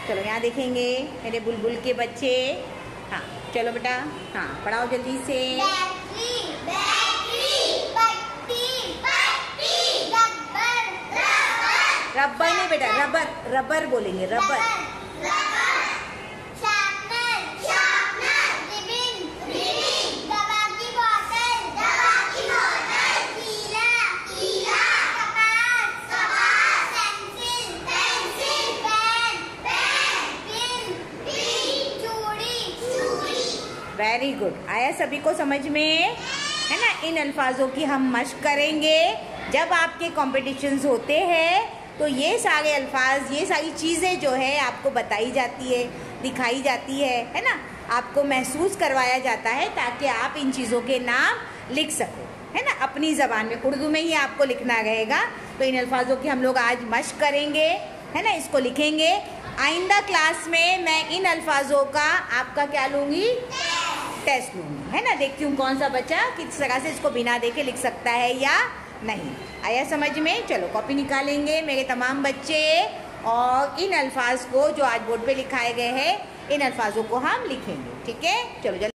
चलो यहाँ देखेंगे मेरे बुलबुल के बच्चे। हाँ चलो बेटा, हाँ पढ़ाओ जल्दी से। बैटरी, बैटरी, पट्टी, पट्टी, रबर, रबर, रबर नहीं बेटा, रबर, रबर बोलेंगे, rubber. Rubber, sharpener, sharpener, ribbon, ribbon, दवा की बोतल, दवा की बोतल, कीला, कीला, कपास, कपास, pencil, pencil, pen, pen, pin, pin, चूड़ी, चूड़ी। वेरी गुड, आया सभी को समझ में, है ना। इन अल्फाजों की हम मश्क करेंगे। जब आपके कॉम्पिटिशन्स होते हैं तो ये सारे अल्फाज, ये सारी चीज़ें जो है आपको बताई जाती है, दिखाई जाती है ना। आपको महसूस करवाया जाता है ताकि आप इन चीज़ों के नाम लिख सको, है ना। अपनी ज़बान में, उर्दू में ही आपको लिखना रहेगा। तो इन अल्फाजों की हम लोग आज मश्क करेंगे, है ना, इसको लिखेंगे। आइंदा क्लास में मैं इन अल्फाजों का आपका क्या लूँगी, टेस्ट लूँगी, है ना। देखती हूँ कौन सा बच्चा किस तरह से इसको बिना देखे लिख सकता है या नहीं। आया समझ में। चलो कॉपी निकालेंगे मेरे तमाम बच्चे, और इन अल्फाज को जो आज बोर्ड पे लिखाए गए हैं, इन अल्फाजों को हम लिखेंगे, ठीक है। चलो जल्दी।